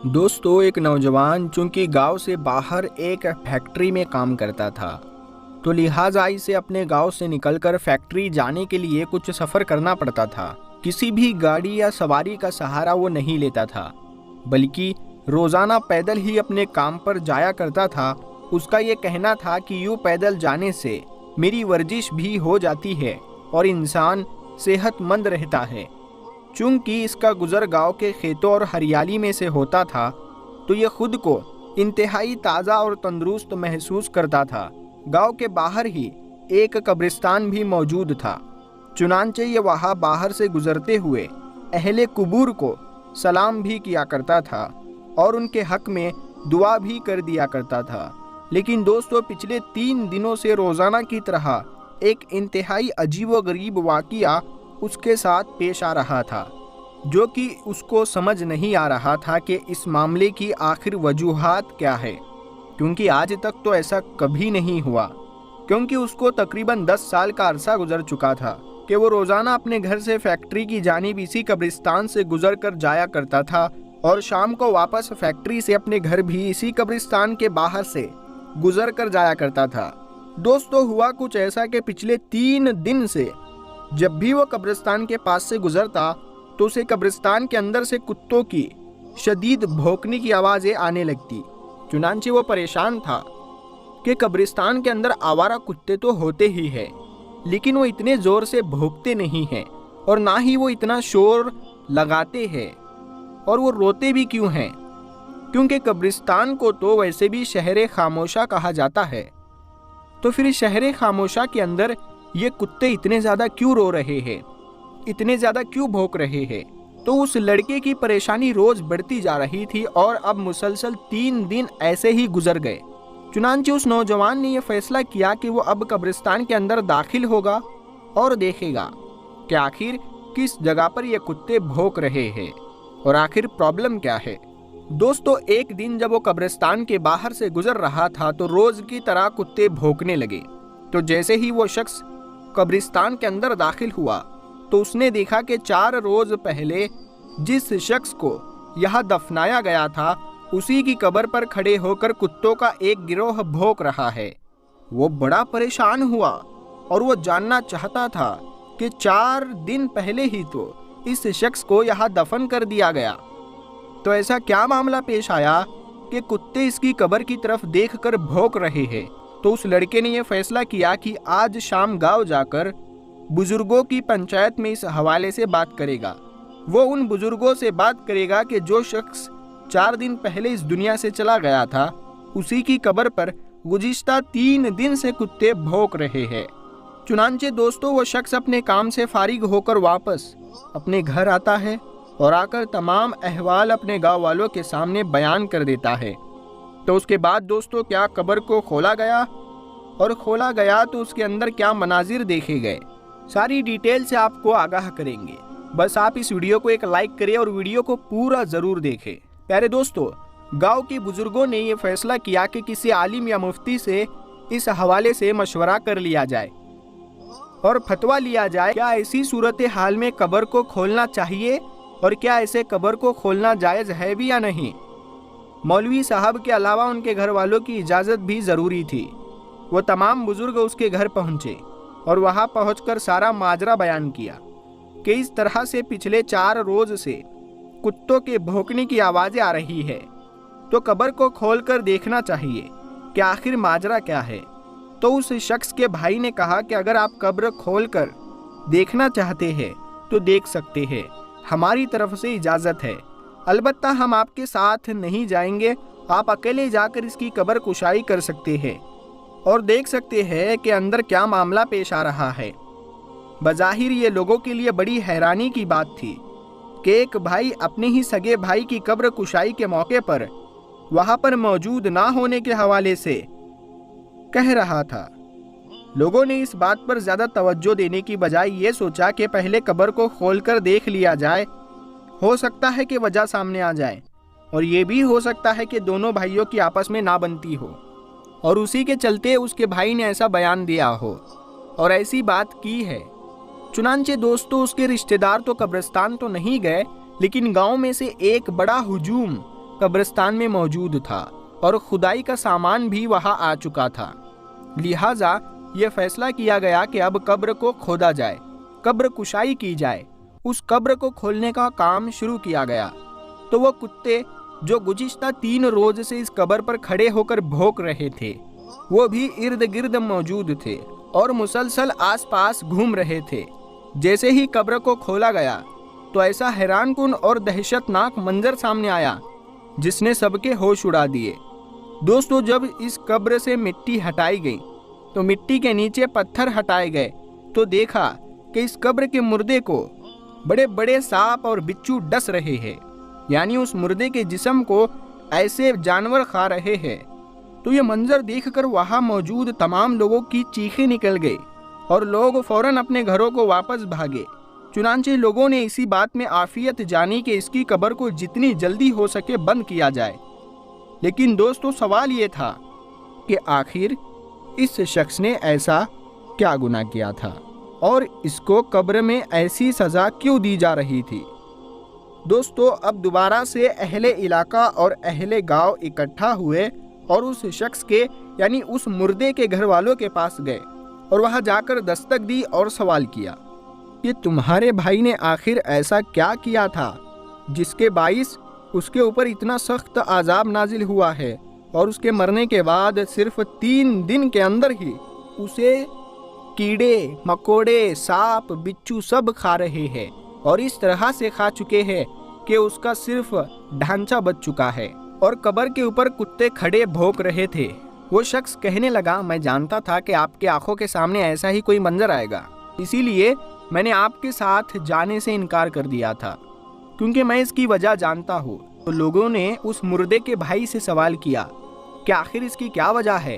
दोस्तों, एक नौजवान चूंकि गांव से बाहर एक फैक्ट्री में काम करता था, तो लिहाजा इसे अपने गांव से निकलकर फैक्ट्री जाने के लिए कुछ सफ़र करना पड़ता था। किसी भी गाड़ी या सवारी का सहारा वो नहीं लेता था, बल्कि रोज़ाना पैदल ही अपने काम पर जाया करता था। उसका ये कहना था कि यूँ पैदल जाने से मेरी वर्जिश भी हो जाती है और इंसान सेहतमंद रहता है। चूंकि इसका गुजर गांव के खेतों और हरियाली में से होता था, तो ये खुद को इंतहाई ताज़ा और तंदुरुस्त महसूस करता था। गांव के बाहर ही एक कब्रिस्तान भी मौजूद था, चुनांचे ये वहाँ बाहर से गुजरते हुए अहले कुबूर को सलाम भी किया करता था और उनके हक में दुआ भी कर दिया करता था। लेकिन दोस्तों, पिछले 3 दिनों से रोज़ाना की तरह एक इंतहाई अजीबोगरीब वाक़िया उसके साथ पेश आ रहा था, जो कि उसको समझ नहीं आ रहा था कि इस मामले की आखिर वजूहात क्या है, क्योंकि आज तक तो ऐसा कभी नहीं हुआ। क्योंकि उसको तकरीबन 10 साल का अरसा गुजर चुका था कि वो रोज़ाना अपने घर से फैक्ट्री की जानिब इसी कब्रिस्तान से गुजर कर जाया करता था और शाम को वापस फैक्ट्री से अपने घर भी इसी कब्रिस्तान के बाहर से गुजर कर जाया करता था। दोस्तों, हुआ कुछ ऐसा कि पिछले 3 दिन से जब भी वो कब्रिस्तान के पास से गुजरता, तो उसे कब्रिस्तान के अंदर से कुत्तों की शदीद भौंकने की आवाज़ें आने लगती। चुनांचे वो परेशान था कि कब्रिस्तान के अंदर आवारा कुत्ते तो होते ही हैं, लेकिन वो इतने ज़ोर से भौंकते नहीं हैं और ना ही वो इतना शोर लगाते हैं। और वो रोते भी क्यों हैं? क्योंकि कब्रिस्तान को तो वैसे भी शहर खामोशा कहा जाता है, तो फिर शहर खामोशा के अंदर ये कुत्ते इतने ज़्यादा क्यों रो रहे हैं, इतने ज़्यादा क्यों भौंक रहे हैं? तो उस लड़के की परेशानी रोज़ बढ़ती जा रही थी और अब मुसलसल 3 दिन ऐसे ही गुजर गए। चुनांचे उस नौजवान ने यह फैसला किया कि वो अब कब्रिस्तान के अंदर दाखिल होगा और देखेगा कि आखिर किस जगह पर ये कुत्ते भौंक रहे हैं और आखिर प्रॉब्लम क्या है। दोस्तों, एक दिन जब वो कब्रिस्तान के बाहर से गुजर रहा था, तो रोज़ की तरह कुत्ते भौंकने लगे। तो जैसे ही वो शख्स कब्रिस्तान के अंदर दाखिल हुआ, तो उसने देखा कि 4 रोज पहले जिस शख्स को यहाँ दफनाया गया था, उसी की कब्र पर खड़े होकर कुत्तों का एक गिरोह भौंक रहा है। वो बड़ा परेशान हुआ और वो जानना चाहता था कि 4 दिन पहले ही तो इस शख्स को यहाँ दफन कर दिया गया, तो ऐसा क्या मामला पेश आया कि कुत्ते इसकी कब्र की तरफ देखकर भौंक रहे हैं। तो उस लड़के ने यह फैसला किया कि आज शाम गांव जाकर बुजुर्गों की पंचायत में इस हवाले से बात करेगा। वो उन बुजुर्गों से बात करेगा कि जो शख्स 4 दिन पहले इस दुनिया से चला गया था, उसी की कब्र पर गुज़िश्ता 3 दिन से कुत्ते भौंक रहे हैं। चुनांचे दोस्तों, वो शख्स अपने काम से फारिग होकर वापस अपने घर आता है और आकर तमाम अहवाल अपने गाँव वालों के सामने बयान कर देता है। तो उसके बाद दोस्तों, क्या कब्र को खोला गया, और खोला गया तो उसके अंदर क्या मनाजिर देखे गए, सारी डिटेल से आपको आगाह करेंगे। बस आप इस वीडियो को एक लाइक करें और वीडियो को पूरा ज़रूर देखें। प्यारे दोस्तों, गांव के बुजुर्गों ने ये फैसला किया कि किसी आलिम या मुफ्ती से इस हवाले से मशवरा कर लिया जाए और फतवा लिया जाए, क्या ऐसी सूरत हाल में कब्र को खोलना चाहिए और क्या ऐसे कब्र को खोलना जायज़ है भी या नहीं। मौलवी साहब के अलावा उनके घर वालों की इजाज़त भी ज़रूरी थी। वो तमाम बुज़ुर्ग उसके घर पहुँचे और वहाँ पहुँचकर सारा माजरा बयान किया कि इस तरह से पिछले 4 रोज़ से कुत्तों के भौंकने की आवाज़ें आ रही है, तो कब्र को खोलकर देखना चाहिए कि आखिर माजरा क्या है। तो उस शख्स के भाई ने कहा कि अगर आप कब्र खोलकर देखना चाहते हैं तो देख सकते हैं, हमारी तरफ से इजाज़त है, अलबत्ता हम आपके साथ नहीं जाएंगे। आप अकेले जाकर इसकी कब्र कुशाई कर सकते हैं और देख सकते हैं कि अंदर क्या मामला पेश आ रहा है। बज़ाहिर ये लोगों के लिए बड़ी हैरानी की बात थी कि एक भाई अपने ही सगे भाई की कब्र कुशाई के मौके पर वहाँ पर मौजूद ना होने के हवाले से कह रहा था। लोगों ने इस बात पर ज़्यादा तवज्जो देने की बजाय ये सोचा कि पहले कब्र को खोलकर देख लिया जाए, हो सकता है कि वजह सामने आ जाए, और ये भी हो सकता है कि दोनों भाइयों की आपस में ना बनती हो और उसी के चलते उसके भाई ने ऐसा बयान दिया हो और ऐसी बात की है। चुनांचे दोस्तों, उसके रिश्तेदार तो कब्रिस्तान तो नहीं गए, लेकिन गांव में से एक बड़ा हुजूम قبرستان میں موجود تھا اور کھدائی کا سامان بھی وہاں آ چکا تھا۔ لہٰذا یہ فیصلہ کیا گیا کہ اب قبر کو کھودا جائے، قبر کشائی کی جائے۔ اس قبر کو کھولنے کا کام شروع کیا گیا تو وہ کتے جو گزشتہ 3 روز سے اس قبر پر کھڑے ہو کر بھونک رہے تھے، وہ بھی ارد گرد موجود تھے اور مسلسل آس پاس گھوم رہے تھے۔ جیسے ہی قبر کو کھولا گیا تو ایسا حیران کن اور دہشت ناک منظر سامنے آیا جس نے سب کے ہوش اڑا دیے۔ دوستو، جب اس قبر سے مٹی ہٹائی گئی تو مٹی کے نیچے پتھر ہٹائے گئے تو دیکھا کہ اس قبر کے مردے کو بڑے بڑے سانپ اور بچھو ڈس رہے ہیں، یعنی اس مردے کے جسم کو ایسے جانور کھا رہے ہیں۔ تو یہ منظر دیکھ کر وہاں موجود تمام لوگوں کی چیخیں نکل گئی اور لوگ فوراً اپنے گھروں کو واپس بھاگے۔ چنانچہ لوگوں نے اسی بات میں عافیت جانی کہ اس کی قبر کو جتنی جلدی ہو سکے بند کیا جائے۔ لیکن دوستو، سوال یہ تھا کہ آخر اس شخص نے ایسا کیا گناہ کیا تھا اور اس کو قبر میں ایسی سزا کیوں دی جا رہی تھی؟ دوستو، اب دوبارہ سے اہل علاقہ اور اہل گاؤں اکٹھا ہوئے اور اس شخص کے یعنی اس مردے کے گھر والوں کے پاس گئے اور وہاں جا کر دستک دی اور سوال کیا کہ تمہارے بھائی نے آخر ایسا کیا کیا تھا جس کے باعث اس کے اوپر اتنا سخت عذاب نازل ہوا ہے، اور اس کے مرنے کے بعد صرف 3 دن کے اندر ہی اسے کیڑے مکوڑے سانپ بچھو سب کھا رہے ہیں، اور اس طرح سے کھا چکے ہیں کہ اس کا صرف ڈھانچہ بچ چکا ہے، اور قبر کے اوپر کتے کھڑے بھونک رہے تھے۔ وہ شخص کہنے لگا، میں جانتا تھا کہ آپ کے آنکھوں کے سامنے ایسا ہی کوئی منظر آئے گا، اسی لیے میں نے آپ کے ساتھ جانے سے انکار کر دیا تھا، کیونکہ میں اس کی وجہ جانتا ہوں۔ تو لوگوں نے اس مردے کے بھائی سے سوال کیا کہ آخر اس کی کیا وجہ ہے؟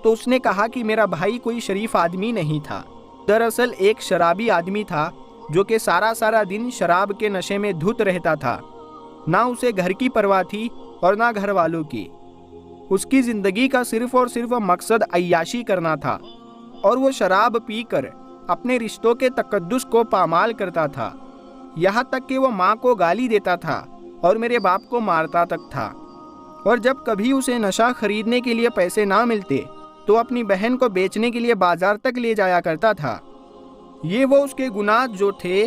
تو اس نے کہا کہ میرا بھائی کوئی شریف آدمی نہیں تھا، دراصل ایک شرابی آدمی تھا جو کہ سارا دن شراب کے نشے میں دھت رہتا تھا۔ نہ اسے گھر کی پرواہ تھی اور نہ گھر والوں کی۔ اس کی زندگی کا صرف اور صرف مقصد عیاشی کرنا تھا، اور وہ شراب پی کر اپنے رشتوں کے تقدس کو پامال کرتا تھا، یہاں تک کہ وہ ماں کو گالی دیتا تھا اور میرے باپ کو مارتا تک تھا۔ اور جب کبھی اسے نشہ خریدنے کے لیے پیسے نہ ملتے تو اپنی بہن کو بیچنے کے لیے بازار تک لے جایا کرتا تھا۔ یہ وہ اس کے گناہ جو تھے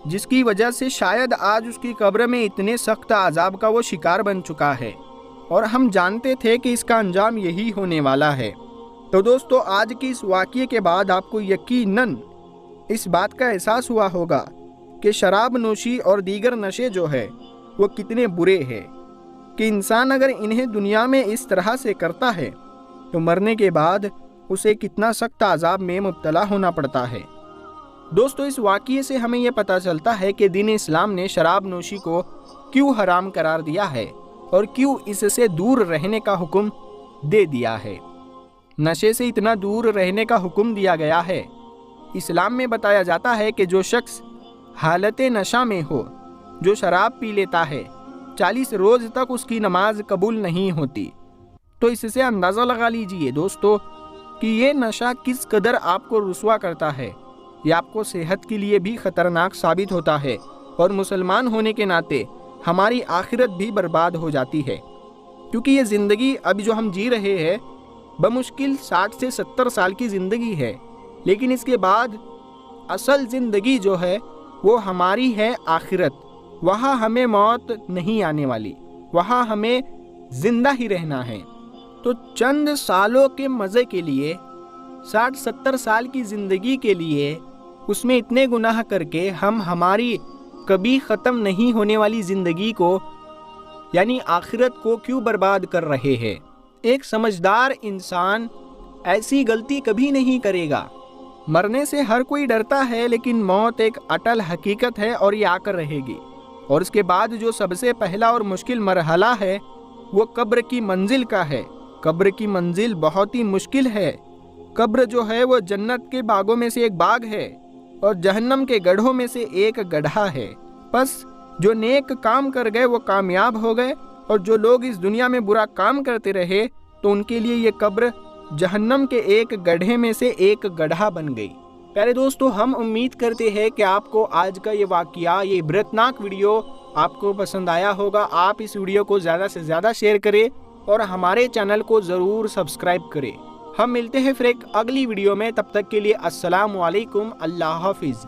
جس کی وجہ سے شاید آج اس کی قبر میں اتنے سخت عذاب کا وہ شکار بن چکا ہے، اور ہم جانتے تھے کہ اس کا انجام یہی ہونے والا ہے۔ تو دوستو، آج کی اس واقعے کے بعد آپ کو یقیناً اس بات کا احساس ہوا ہوگا کہ شراب نوشی اور دیگر نشے جو ہے وہ کتنے برے ہیں، کہ انسان اگر انہیں دنیا میں اس طرح سے کرتا ہے تو مرنے کے بعد اسے کتنا سخت عذاب میں مبتلا ہونا پڑتا ہے۔ دوستو، اس واقعے سے ہمیں یہ پتہ چلتا ہے کہ دین اسلام نے شراب نوشی کو کیوں حرام قرار دیا ہے اور کیوں اس سے دور رہنے کا حکم دے دیا ہے۔ نشے سے اتنا دور رہنے کا حکم دیا گیا ہے۔ اسلام میں بتایا جاتا ہے کہ جو شخص حالت نشہ میں ہو، جو شراب پی لیتا ہے، 40 روز تک اس کی نماز قبول نہیں ہوتی۔ تو اس سے اندازہ لگا لیجئے دوستو کہ یہ نشہ کس قدر آپ کو رسوا کرتا ہے۔ یہ آپ کو صحت کے لیے بھی خطرناک ثابت ہوتا ہے، اور مسلمان ہونے کے ناطے ہماری آخرت بھی برباد ہو جاتی ہے، کیونکہ یہ زندگی اب جو ہم جی رہے ہیں بمشکل 60 سے 70 سال کی زندگی ہے، لیکن اس کے بعد اصل زندگی جو ہے وہ ہماری ہے آخرت۔ وہاں ہمیں موت نہیں آنے والی، وہاں ہمیں زندہ ہی رہنا ہے۔ تو چند سالوں کے مزے کے لیے، 60-70 سال کی زندگی کے لیے، اس میں اتنے گناہ کر کے ہم ہماری کبھی ختم نہیں ہونے والی زندگی کو یعنی آخرت کو کیوں برباد کر رہے ہیں؟ ایک سمجھدار انسان ایسی غلطی کبھی نہیں کرے گا۔ مرنے سے ہر کوئی ڈرتا ہے، لیکن موت ایک اٹل حقیقت ہے اور یہ آ کر رہے گی۔ اور اس کے بعد جو سب سے پہلا اور مشکل مرحلہ ہے وہ قبر کی منزل کا ہے۔ قبر کی منزل بہت ہی مشکل ہے۔ قبر جو ہے وہ جنت کے باغوں میں سے ایک باغ ہے اور جہنم کے گڑھوں میں سے ایک گڑھا ہے۔ پس جو نیک کام کر گئے وہ کامیاب ہو گئے، اور جو لوگ اس دنیا میں برا کام کرتے رہے تو ان کے لیے یہ قبر جہنم کے ایک گڑھے میں سے ایک گڑھا بن گئی۔ پیارے دوستو، ہم امید کرتے ہیں کہ آپ کو آج کا یہ واقعہ، یہ عبرتناک ویڈیو آپ کو پسند آیا ہوگا۔ آپ اس ویڈیو کو زیادہ سے زیادہ شیئر کریں اور ہمارے چینل کو ضرور سبسکرائب کریں۔ ہم ملتے ہیں پھر ایک اگلی ویڈیو میں، تب تک کے لیے السلام علیکم، اللہ حافظ۔